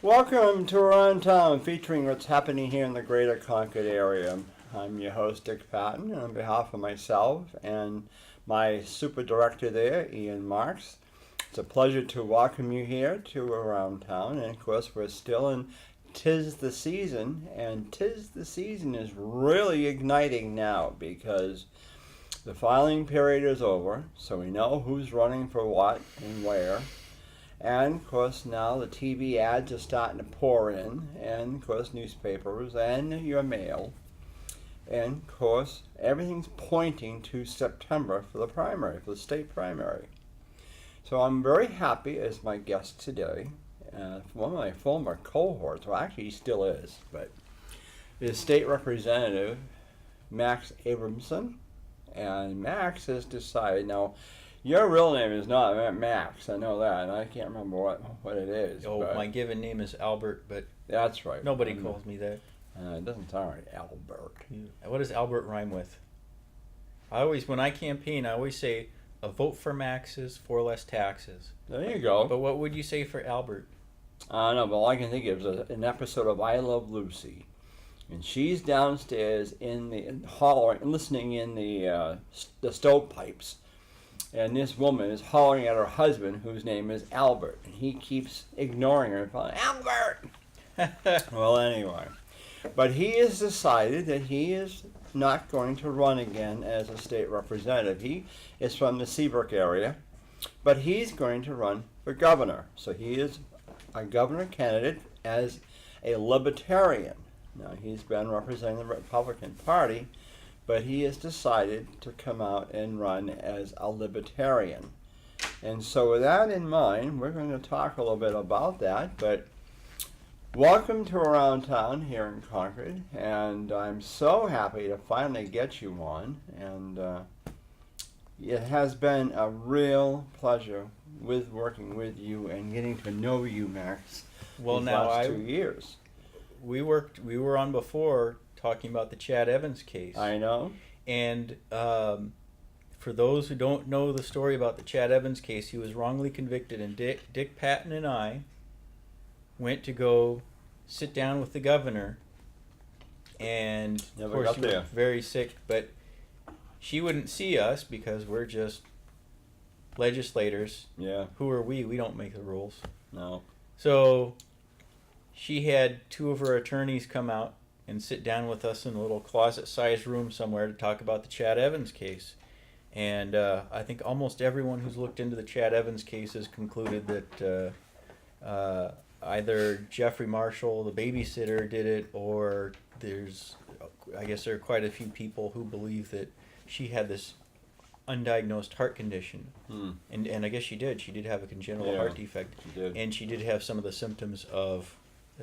Welcome to Around Town, featuring what's happening here in the greater Concord area. I'm your host, Dick Patten, and on behalf of myself and my super director there, Ian Marx, it's a pleasure to welcome you here to Around Town. And of course, we're still in Tis the Season, and Tis the Season is really igniting now because the filing period is over, so we know who's running for what and where. And of course now the TV ads are starting to pour in, and of course newspapers and your mail. And of course everything's pointing to September for the primary, for the state primary. So I'm very happy as my guest today, one of my former cohorts, well actually he still is, but is State Representative Max Abramson. And Max has decided, now your real name is not Max, I know that, and I can't remember what it is. Oh, my given name is Albert, but that's right. Nobody calls me that. It doesn't sound right, Albert. Yeah. What does Albert rhyme with? When I campaign, I always say, a vote for Max is 4 less taxes. There you go. But what would you say for Albert? I don't know, but all I can think of is an episode of I Love Lucy. And she's downstairs in the hollering, listening in the stovepipes. And this woman is hollering at her husband, whose name is Albert. And he keeps ignoring her and calling, Albert! Well, anyway. But he has decided that he is not going to run again as a state representative. He is from the Seabrook area, but he's going to run for governor. So he is a governor candidate as a libertarian. Now, he's been representing the Republican Party, but he has decided to come out and run as a libertarian. And so with that in mind, we're going to talk a little bit about that, but welcome to Around Town here in Concord, and I'm so happy to finally get you on, and it has been a real pleasure with working with you and getting to know you, Max, well, these now last 2 years. We were on before talking about the Chad Evans case. I know. And for those who don't know the story about the Chad Evans case, he was wrongly convicted, and Dick Patten and I went to go sit down with the governor, and of course she was very sick, but she wouldn't see us because we're just legislators. Yeah. Who are we? We don't make the rules. No. So she had 2 of her attorneys come out and sit down with us in a little closet-sized room somewhere to talk about the Chad Evans case. And I think almost everyone who's looked into the Chad Evans case has concluded that either Jeffrey Marshall, the babysitter, did it, or I guess there are quite a few people who believe that she had this undiagnosed heart condition. And I guess she did. She did have a congenital heart defect. She did. And she did have some of the symptoms of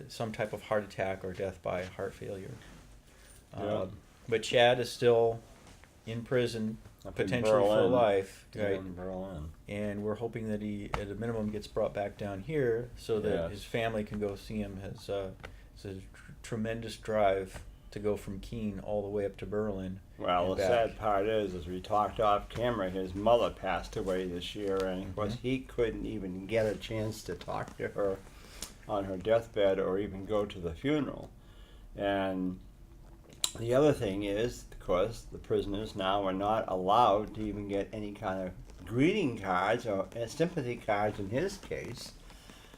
some type of heart attack or death by heart failure. But Chad is still in prison, potentially for life, right? In Berlin. And we're hoping that he, at a minimum, gets brought back down here so that his family can go see him. It's a tremendous drive to go from Keene all the way up to Berlin. Well, the sad part is, as we talked off camera, his mother passed away this year, and of course he couldn't even get a chance to talk to her on her deathbed or even go to the funeral. And the other thing is, of course, the prisoners now are not allowed to even get any kind of greeting cards or sympathy cards in his case.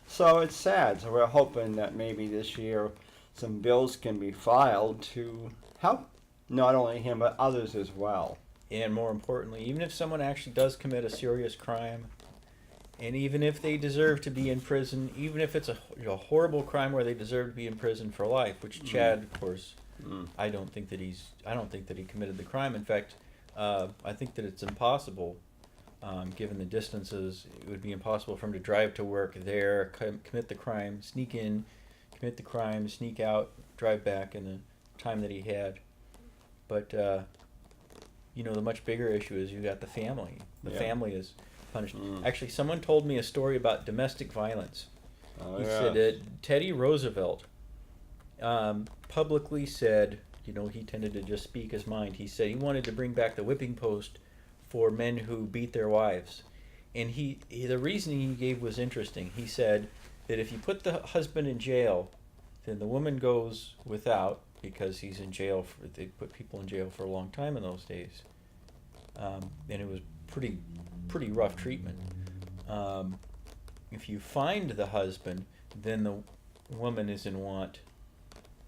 So it's sad. So we're hoping that maybe this year some bills can be filed to help not only him but others as well. And more importantly, even if someone actually does commit a serious crime, and even if they deserve to be in prison, even if it's a horrible crime where they deserve to be in prison for life, which Chad, of course, I don't think that he committed the crime. In fact, I think that it's impossible, given the distances. It would be impossible for him to drive to work there, commit the crime, sneak in, commit the crime, sneak out, drive back in the time that he had. But the much bigger issue is you got the family. The family is punished. Actually, someone told me a story about domestic violence. He said that Teddy Roosevelt publicly said, he tended to just speak his mind. He said he wanted to bring back the whipping post for men who beat their wives. And the reasoning he gave was interesting. He said that if you put the husband in jail, then the woman goes without, because he's in jail for, they put people in jail for a long time in those days. And it was pretty rough treatment. If you find the husband, then the woman is in want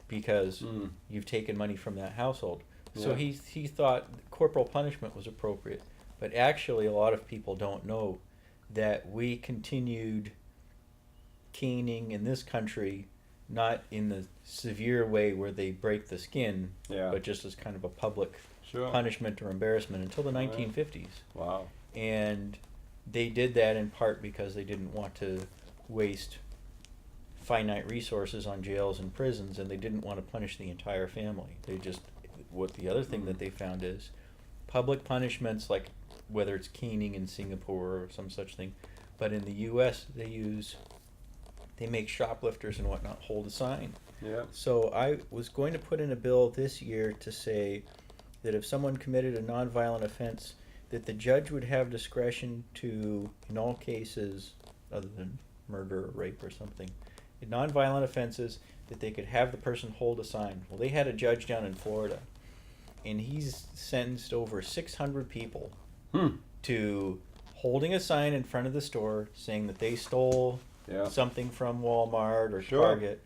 because you've taken money from that household. So Yeah. he thought corporal punishment was appropriate, but actually a lot of people don't know that we continued caning in this country, not in the severe way where they break the skin, Yeah. but just as kind of a public Sure. punishment or embarrassment until the 1950s. Wow. And they did that in part because they didn't want to waste finite resources on jails and prisons, and they didn't want to punish the entire family. They just, what the other thing that they found is public punishments, like whether it's caning in Singapore or some such thing, but in the US they make shoplifters and whatnot hold a sign. Yeah. So I was going to put in a bill this year to say that if someone committed a nonviolent offense, that the judge would have discretion to, in all cases other than murder or rape or something, in nonviolent offenses, that they could have the person hold a sign. Well, they had a judge down in Florida, and he's sentenced over 600 people to holding a sign in front of the store saying that they stole Yeah. something from Walmart or Sure. Target,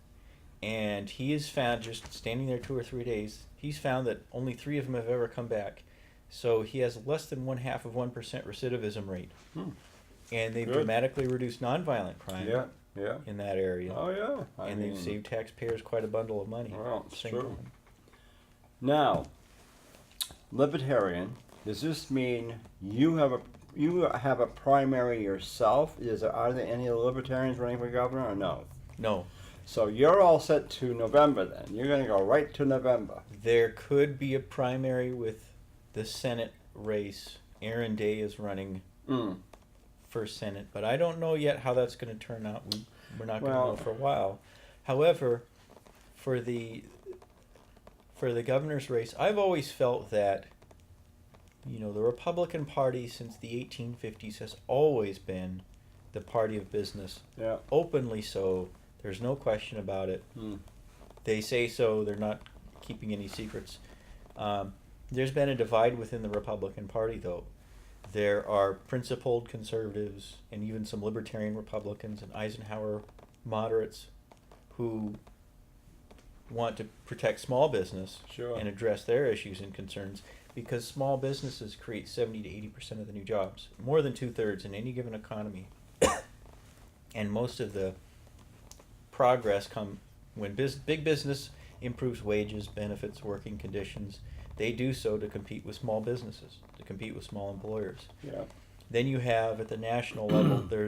and he is found, just standing there 2 or 3 days, he's found that only 3 of them have ever come back. So he has less than 0.5% recidivism rate. And they've Good. dramatically reduced nonviolent crime Yeah. Yeah. in that area. Oh yeah. And they've saved taxpayers quite a bundle of money. Well, it's Single true. one. Now, libertarian. Does this mean you have a primary yourself? Are there any libertarians running for governor or no? No. So you're all set to November then. You're going to go right to November. There could be a primary with the Senate race. Aaron Day is running for Senate, but I don't know yet how that's going to turn out. We're not going to Well- know for a while. However, for the governor's race, I've always felt that, you know, the Republican Party since the 1850s has always been the party of business, Yeah. openly so. There's no question about it. They say so. They're not keeping any secrets. There's been a divide within the Republican Party, though. There are principled conservatives and even some libertarian Republicans and Eisenhower moderates who want to protect small business Sure. and address their issues and concerns, because small businesses create 70 to 80% of the new jobs, more than 2/3 in any given economy. And most of the progress come when big business improves wages, benefits, working conditions. They do so to compete with small businesses, to compete with small employers. Yeah. Then you have at the national level, there are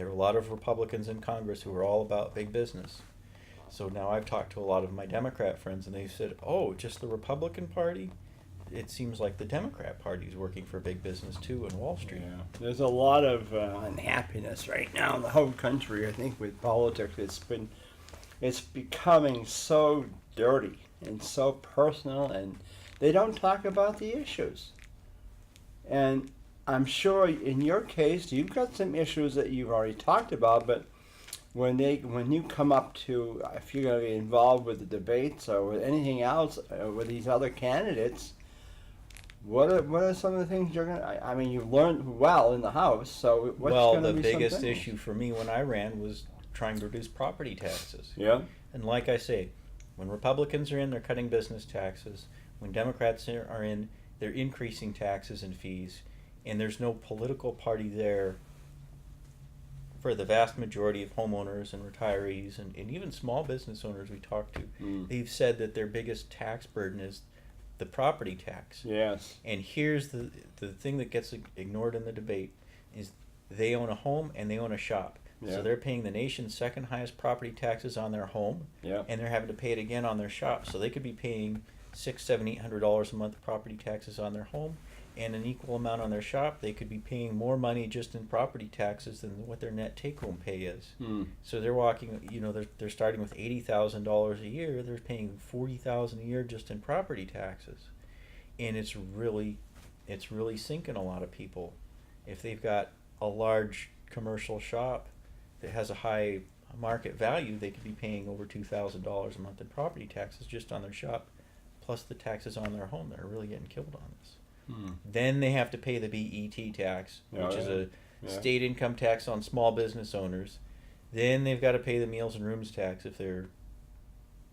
a lot of Republicans in Congress who are all about big business. So now I've talked to a lot of my Democrat friends, and they've said, "Oh, just the Republican Party? It seems like the Democrat Party is working for big business too in Wall Street." Yeah. There's a lot of unhappiness right now in the whole country. I think with politics, it's becoming so dirty and so personal, and they don't talk about the issues. And I'm sure in your case, you've got some issues that you've already talked about, but when you come up to, if you're going to be involved with the debates or with anything else with these other candidates, what are some of the things you're going to, I mean, you've learned well in the House, so what's Well, going to the be some biggest things? issue for me when I ran was trying to reduce property taxes. Yeah. And like I say, when Republicans are in, they're cutting business taxes. When Democrats are in, they're increasing taxes and fees. And there's no political party there for the vast majority of homeowners and retirees and even small business owners we talk to. They've said that their biggest tax burden is the property tax. Yes. And here's the thing that gets ignored in the debate is they own a home and they own a shop. Yeah. So they're paying the nation's second highest property taxes on their home, Yeah. and they're having to pay it again on their shop. So they could be paying $600, $700, $800 a month property taxes on their home, and an equal amount on their shop. They could be paying more money just in property taxes than what their net take-home pay is. So they're walking, you know, they're starting with $80,000 a year. They're paying $40,000 a year just in property taxes, and it's really sinking a lot of people if they've got a large commercial shop that has a high market value, they could be paying over $2,000 a month in property taxes just on their shop, plus the taxes on their home. They're really getting killed on this. Then they have to pay the BET tax, which is a state income tax on small business owners. Then they've got to pay the meals and rooms tax if they're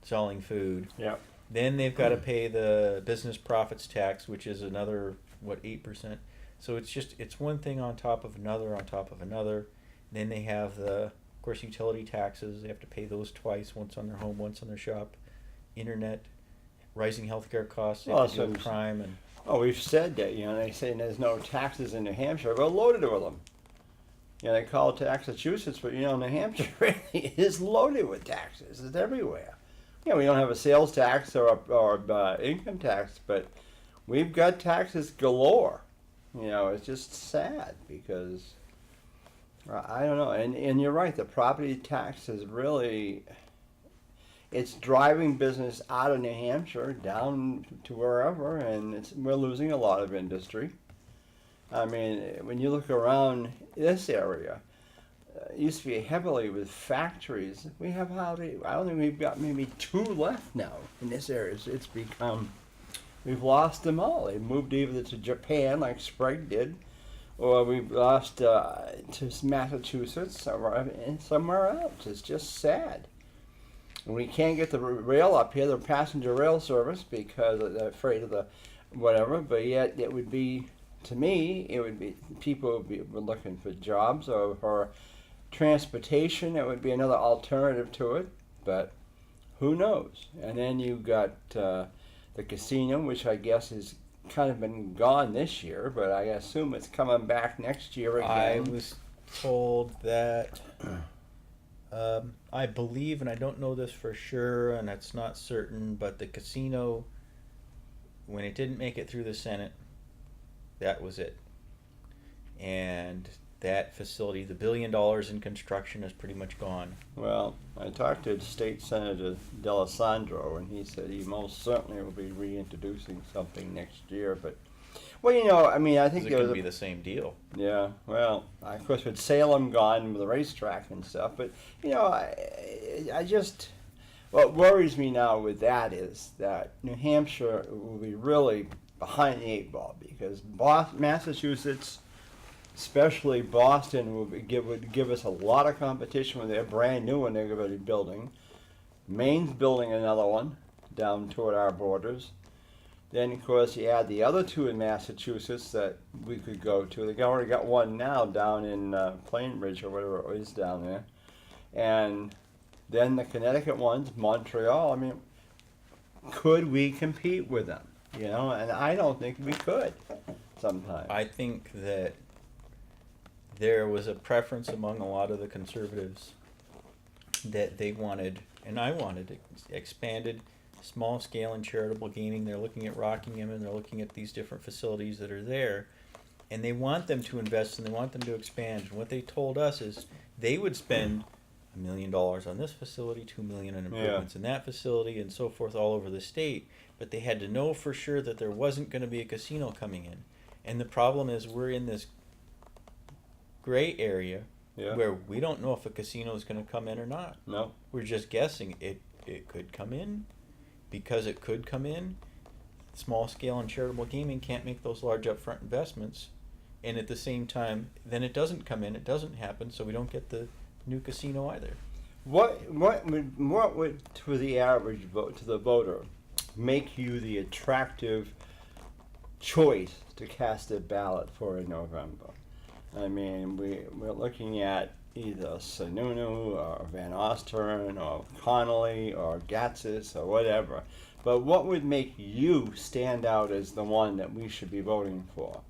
selling food. Yeah. Then they've got to pay the business profits tax, which is another, 8%. So it's one thing on top of another on top of another. Then they have of course, utility taxes. They have to pay those twice, once on their home, once on their shop. Internet, rising healthcare costs, they have to do crime. And we've said that, they say there's no taxes in New Hampshire. We're loaded with them. They call it Massachusetts, but New Hampshire really is loaded with taxes. It's everywhere. We don't have a sales tax or income tax, but we've got taxes galore. It's just sad because I don't know. And you're right, the property tax is really, it's driving business out of New Hampshire down to wherever, and we're losing a lot of industry. I mean, when you look around this area, it used to be heavily with factories. We have I don't think we've got maybe 2 left now in this area. It's become, we've lost them all. They moved either to Japan like Sprague did, or we've lost to Massachusetts or somewhere else. It's just sad. And we can't get the rail up here, the passenger rail service, because they're afraid of the whatever, but yet it would be, to me, it would be, people were looking for jobs or for transportation. It would be another alternative to it, but who knows? And then you got the casino, which I guess has kind of been gone this year, but I assume it's coming back next year again. I was told that, I believe, and I don't know this for sure, and it's not certain, but the casino, when it didn't make it through the Senate, that was it. And that facility, the $1 billion in construction, is pretty much gone. Well, I talked to State Senator D'Alessandro, and he said he most certainly will be reintroducing something next year. But, well, I mean, I think it could be the same deal. Yeah, well, of course, with Salem gone with the racetrack and stuff, but I just, what worries me now with that is that New Hampshire will be really behind the 8 ball, because Massachusetts, especially Boston, would give us a lot of competition when they're brand new and they're going to be building. Maine's building another one down toward our borders. Then, of course, you add the other 2 in Massachusetts that we could go to. They've already got one now down in Plainridge or whatever it is down there. And then the Connecticut ones, Montreal. I mean, could we compete with them? And I don't think we could sometimes. I think that there was a preference among a lot of the conservatives that they wanted, and I wanted, expanded small scale and charitable gaming. They're looking at Rockingham, and they're looking at these different facilities that are there, and they want them to invest and they want them to expand. And what they told us is they would spend $1 million on this facility, $2 million on improvements in that facility, and so forth all over the state. But they had to know for sure that there wasn't going to be a casino coming in. And the problem is we're in this gray area where we don't know if a casino is going to come in or not. No. We're just guessing it could come in. Because it could come in, small scale and charitable gaming can't make those large upfront investments. And at the same time, then it doesn't come in, it doesn't happen, so we don't get the new casino either. What would to the average vote, to the voter, make you the attractive choice to cast a ballot for in November? I mean, we're looking at either Sununu or Van Ostern or Connolly or Gatsis or whatever. But what would make you stand out as the one that we should be voting for?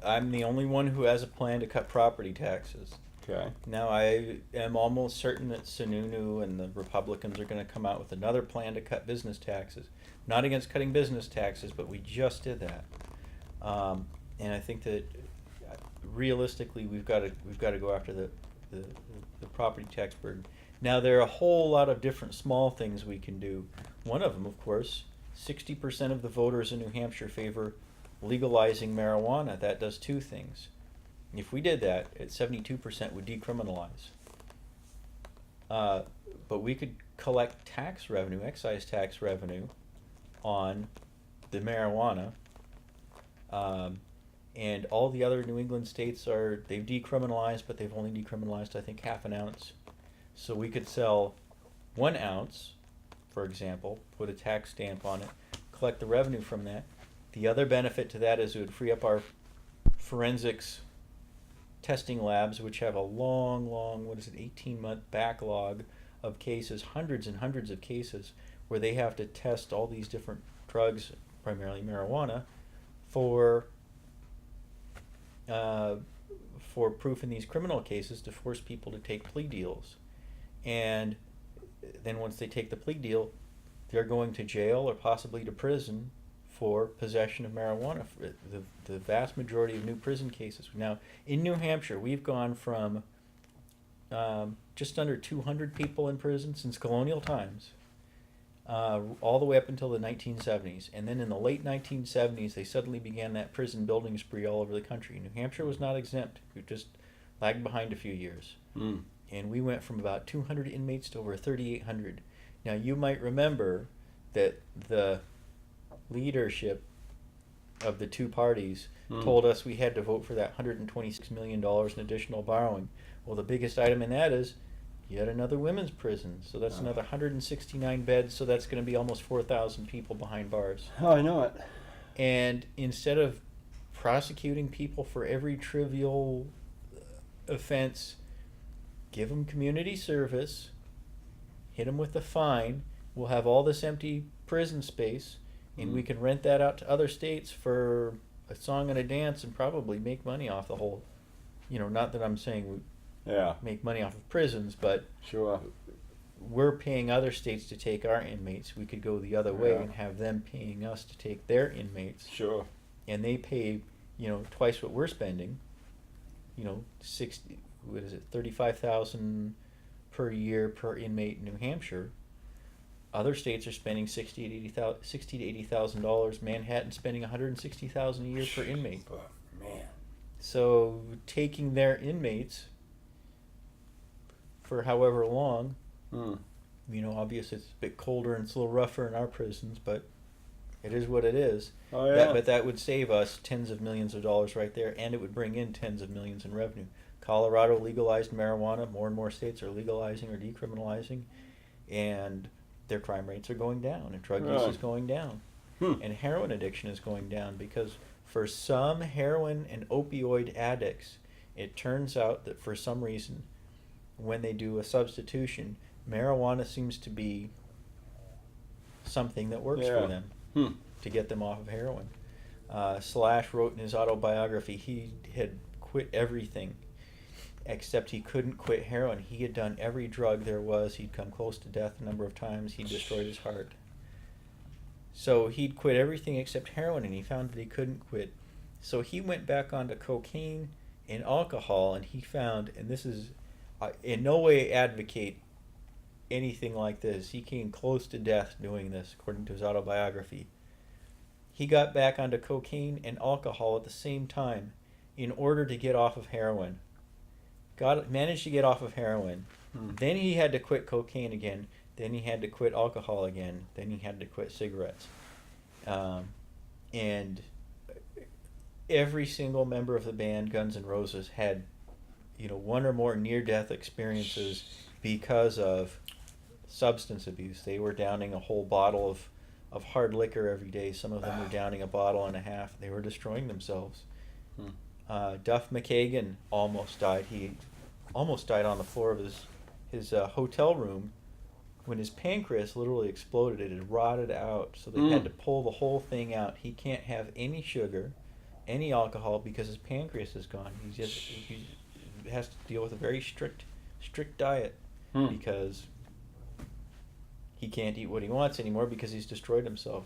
I'm the only one who has a plan to cut property taxes. Okay. Now, I am almost certain that Sununu and the Republicans are going to come out with another plan to cut business taxes. Not against cutting business taxes, but we just did that. And I think that realistically, we've got to go after the property tax burden. Now, there are a whole lot of different small things we can do. One of them, of course, 60% of the voters in New Hampshire favor legalizing marijuana. That does 2 things. If we did that, at 72% would decriminalize. But we could collect tax revenue, excise tax revenue, on the marijuana. And all the other New England states they've decriminalized, but they've only decriminalized, I think, half an ounce. So we could sell 1 ounce, for example, put a tax stamp on it, collect the revenue from that. The other benefit to that is it would free up our forensics testing labs, which have a long, 18-month backlog of cases, hundreds and hundreds of cases, where they have to test all these different drugs, primarily marijuana, for proof in these criminal cases to force people to take plea deals. And then once they take the plea deal, they're going to jail or possibly to prison for possession of marijuana. The vast majority of new prison cases. Now, in New Hampshire, we've gone from just under 200 people in prison since colonial times, all the way up until the 1970s. And then in the late 1970s, they suddenly began that prison building spree all over the country. New Hampshire was not exempt. We just lagged behind a few years. And we went from about 200 inmates to over 3,800. Now, you might remember that the leadership of the two parties told us we had to vote for that $126 million in additional borrowing. Well, the biggest item in that is yet another women's prison. So that's another 169 beds, so that's going to be almost 4,000 people behind bars. Oh, I know it. And instead of prosecuting people for every trivial offense, give them community service, hit them with a fine, we'll have all this empty prison space, and we can rent that out to other states for a song and a dance and probably make money off the whole, not that I'm saying we make money off of prisons, but sure, we're paying other states to take our inmates. We could go the other way and have them paying us to take their inmates. Sure. And they pay, twice what we're spending, 35,000 per year per inmate in New Hampshire. Other states are spending $60,000 to $80,000. Manhattan's spending $160,000 a year per inmate. Oh, man. So taking their inmates for however long, obviously it's a bit colder and it's a little rougher in our prisons, but it is what it is. Oh, yeah. But that would save us tens of millions of dollars right there, and it would bring in tens of millions in revenue. Colorado legalized marijuana. More and more states are legalizing or decriminalizing, and their crime rates are going down, and drug use is going down, and heroin addiction is going down, because for some heroin and opioid addicts, it turns out that for some reason, when they do a substitution, marijuana seems to be something that works for them to get them off of heroin. Slash wrote in his autobiography he had quit everything except he couldn't quit heroin. He had done every drug there was. He'd come close to death a number of times. He destroyed his heart. So he'd quit everything except heroin, and he found that he couldn't quit. So he went back onto cocaine and alcohol, and he found, and this is in no way advocate anything like this. He came close to death doing this, according to his autobiography. He got back onto cocaine and alcohol at the same time in order to get off of heroin. Managed to get off of heroin. Then he had to quit cocaine again. Then he had to quit alcohol again. Then he had to quit cigarettes. And every single member of the band Guns N' Roses had, one or more near-death experiences because of substance abuse. They were downing a whole bottle of hard liquor every day. Some of them were downing a bottle and a half. They were destroying themselves. Duff McKagan almost died. He almost died on the floor of his hotel room when his pancreas literally exploded. It had rotted out, so they had to pull the whole thing out. He can't have any sugar, any alcohol, because his pancreas is gone. He has to deal with a very strict diet because he can't eat what he wants anymore because he's destroyed himself.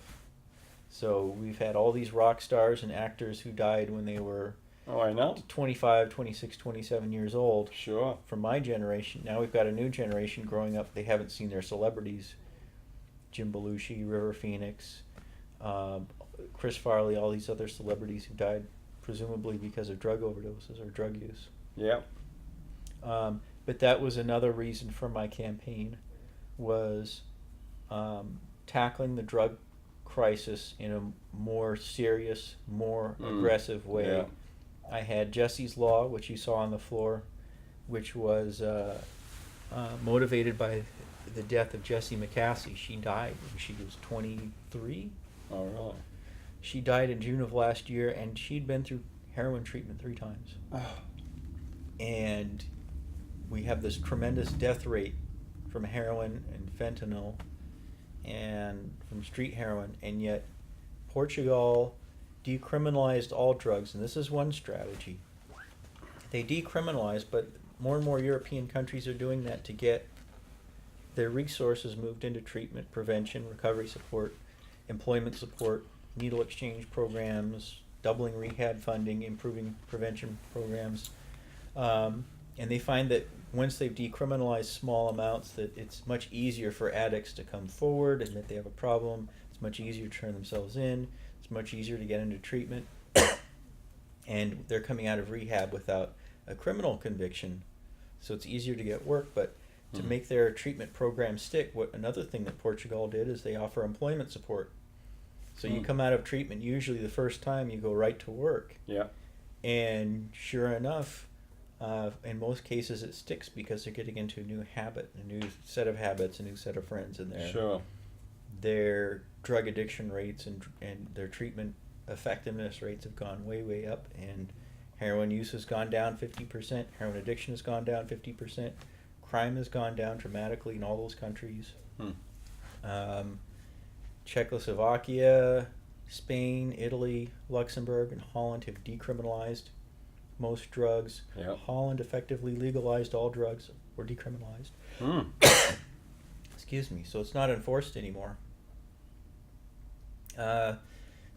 So we've had all these rock stars and actors who died when they were 25, 26, 27 years old. Sure. From my generation. Now we've got a new generation growing up. They haven't seen their celebrities. Jim Belushi, River Phoenix, Chris Farley, all these other celebrities who died presumably because of drug overdoses or drug use. Yep. But that was another reason for my campaign, was tackling the drug crisis in a more serious, more aggressive way. Yeah. I had Jesse's Law, which you saw on the floor, which was motivated by the death of Jessie McCasey. She died when she was 23. Oh, really? She died in June of last year, and she'd been through heroin treatment 3 times. And we have this tremendous death rate from heroin and fentanyl and from street heroin, and yet Portugal decriminalized all drugs, and this is one strategy. They decriminalized, but more and more European countries are doing that to get their resources moved into treatment, prevention, recovery support, employment support, needle exchange programs, doubling rehab funding, improving prevention programs. And they find that once they've decriminalized small amounts, that it's much easier for addicts to come forward, admit they have a problem. It's much easier to turn themselves in. It's much easier to get into treatment. And they're coming out of rehab without a criminal conviction. So it's easier to get work, but to make their treatment program stick, another thing that Portugal did is they offer employment support. So you come out of treatment, usually the first time you go right to work. Yeah. And sure enough, in most cases it sticks because they're getting into a new habit, a new set of habits, a new set of friends, and their drug addiction rates and their treatment effectiveness rates have gone way, way up, and heroin use has gone down 50%, heroin addiction has gone down 50%, crime has gone down dramatically in all those countries. Czechoslovakia, Spain, Italy, Luxembourg, and Holland have decriminalized most drugs. Yep. Holland effectively legalized all drugs, or decriminalized. Excuse me. So it's not enforced anymore.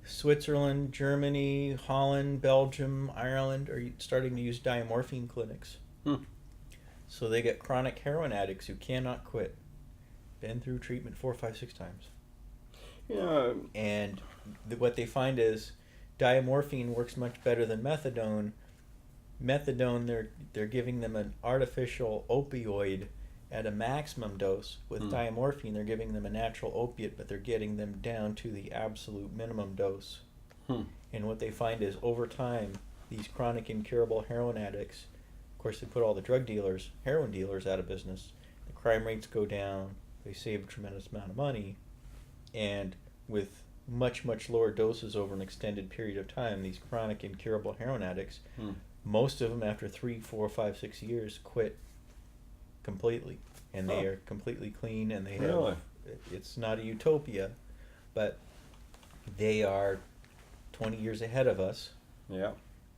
Switzerland, Germany, Holland, Belgium, Ireland are starting to use diamorphine clinics. So they get chronic heroin addicts who cannot quit. Been through treatment 4, 5, 6 times. Yeah. And what they find is diamorphine works much better than methadone. Methadone, they're giving them an artificial opioid at a maximum dose. With diamorphine, they're giving them a natural opiate, but they're getting them down to the absolute minimum dose. And what they find is over time, these chronic incurable heroin addicts, of course they put all the drug dealers, heroin dealers out of business. The crime rates go down. They save a tremendous amount of money. And with much, much lower doses over an extended period of time, these chronic incurable heroin addicts, most of them after 3, 4, 5, 6 years quit completely, and they are completely clean, and they have, it's not a utopia, but they are 20 years ahead of us. Yeah.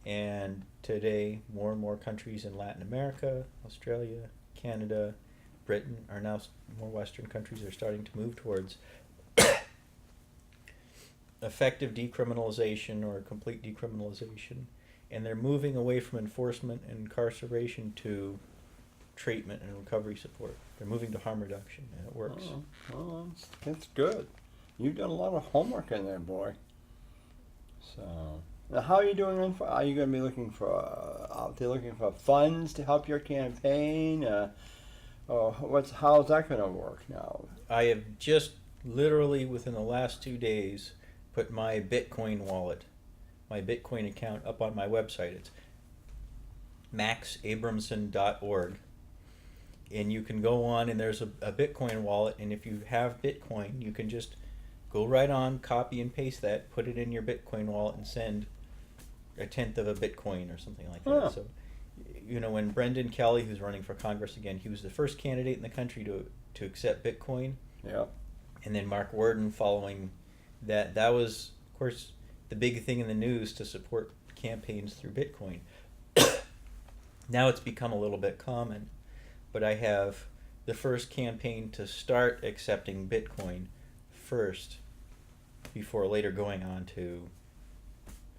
And today, more and more countries in Latin America, Australia, Canada, Britain are now, more Western countries are starting to move towards effective decriminalization or complete decriminalization, and they're moving away from enforcement and incarceration to treatment and recovery support. They're moving to harm reduction, and it works. Well, that's good. You've done a lot of homework in there, boy. So, now how are you doing? Are you going to be looking for out there looking for funds to help your campaign? How's that going to work now? I have just literally within the last 2 days put my Bitcoin wallet, my Bitcoin account up on my website. It's maxabramson.org. And you can go on, and there's a Bitcoin wallet, and if you have Bitcoin, you can just go right on, copy and paste that, put it in your Bitcoin wallet, and send 1/10 of a Bitcoin or something like that. So, you know, when Brendan Kelly, who's running for Congress again, he was the first candidate in the country to accept Bitcoin. Yeah. And then Mark Worden following that. That was, of course, the big thing in the news to support campaigns through Bitcoin. Now it's become a little bit common, but I have the first campaign to start accepting Bitcoin first before later going on to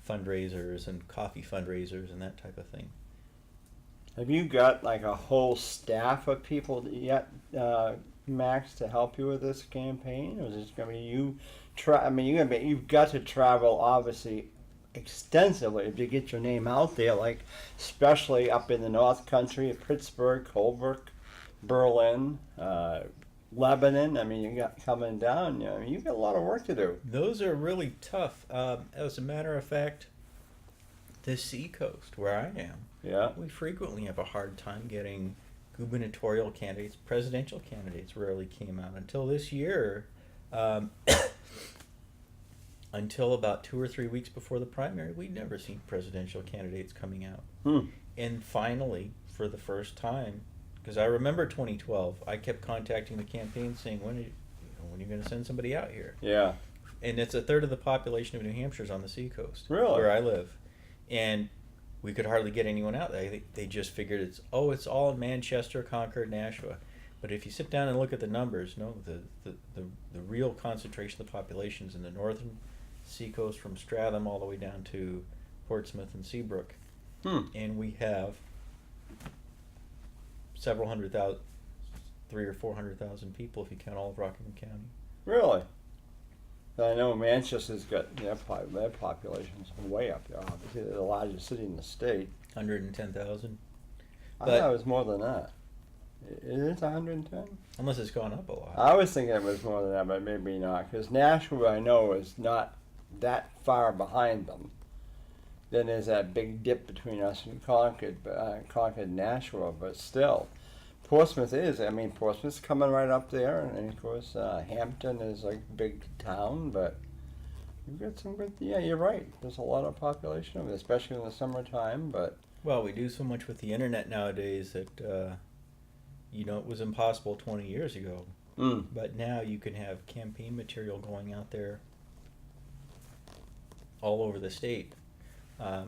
fundraisers and coffee fundraisers and that type of thing. Have you got like a whole staff of people yet, Max, to help you with this campaign, or is it going to be you? You've got to travel obviously extensively if you get your name out there, like especially up in the North Country, Pittsburgh, Colbrook, Berlin, Lebanon. I mean, you got coming down. You know, you got a lot of work to do. Those are really tough. As a matter of fact, the Seacoast, where I am, Yeah. we frequently have a hard time getting gubernatorial candidates. Presidential candidates rarely came out until this year. Until about 2 or 3 weeks before the primary, we'd never seen presidential candidates coming out. And finally, for the first time, because I remember 2012, I kept contacting the campaign saying, when are you going to send somebody out here? Yeah. And it's a third of the population of New Hampshire's on the Seacoast, Really? where I live. And we could hardly get anyone out there. They just figured it's all in Manchester, Concord, Nashua. But if you sit down and look at the numbers, no, the real concentration of the population is in the northern Seacoast from Stratham all the way down to Portsmouth and Seabrook. And we have several hundred thousand, 300,000 or 400,000 people if you count all of Rockingham County. Really? I know Manchester's got their population's way up there. Obviously, they're the largest city in the state. 110,000. I thought it was more than that. It is 110? Unless it's gone up a lot. I was thinking it was more than that, but maybe not. Because Nashua, I know, is not that far behind them. Then there's that big dip between us and Concord and Nashua, but still. Portsmouth is. I mean, Portsmouth's coming right up there, and of course, Hampton is like a big town, but you've got some good. Yeah, you're right. There's a lot of population of it, especially in the summertime. But well, we do so much with the internet nowadays that it was impossible 20 years ago. But now you can have campaign material going out there all over the state. That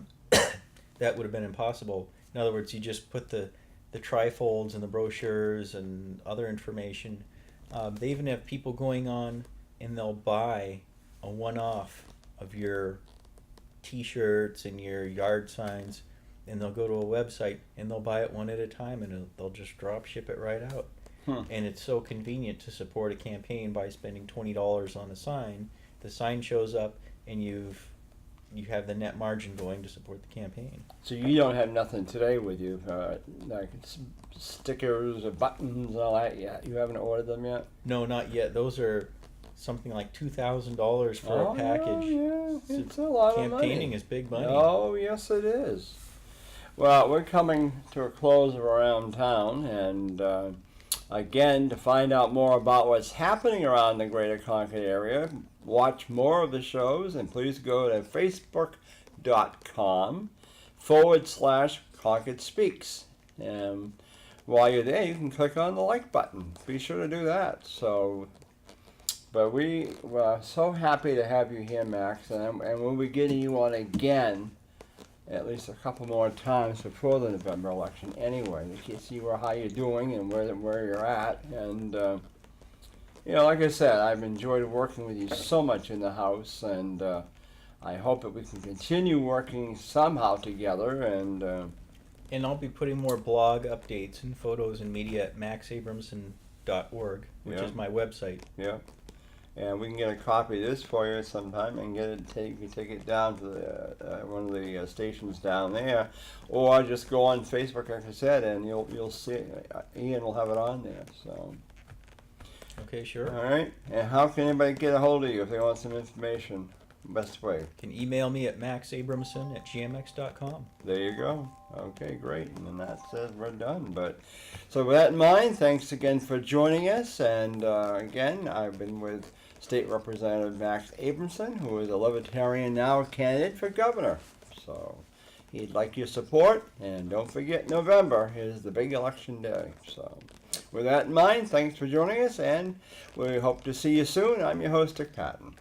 would have been impossible. In other words, you just put the trifolds and the brochures and other information. They even have people going on and they'll buy a one-off of your T-shirts and your yard signs, and they'll go to a website and they'll buy it one at a time, and they'll just drop ship it right out. And it's so convenient to support a campaign by spending $20 on a sign. The sign shows up, and you have the net margin going to support the campaign. So you don't have nothing today with you, like stickers or buttons and all that yet? You haven't ordered them yet? No, not yet. Those are something like $2,000 for a package. Yeah, it's a lot of money. Campaigning is big money. Oh, yes it is. Well, we're coming to a close of Around Town, and again, to find out more about what's happening around the greater Concord area, watch more of the shows, and please go to facebook.com/Concord Speaks. And while you're there, you can click on the like button. Be sure to do that. But we were so happy to have you here, Max, and we'll be getting you on again at least a couple more times before the November election anyway, to see how you're doing and where you're at. And like I said, I've enjoyed working with you so much in the House, and I hope that we can continue working somehow together. And I'll be putting more blog updates and photos and media at maxabramson.org, which is my website. Yeah. And we can get a copy of this for you sometime and take it down to one of the stations down there, or just go on Facebook, like I said, and you'll see Ian will have it on there. So. Okay, sure. All right. And how can anybody get a hold of you if they want some information? Best way. You can email me at maxabramson@gmx.com. There you go. Okay, great. And then that says we're done. So with that in mind, thanks again for joining us. And again, I've been with State Representative Max Abramson, who is a Libertarian now candidate for governor. So he'd like your support. And don't forget, November is the big election day. So with that in mind, thanks for joining us, and we hope to see you soon. I'm your host, Dick Patten.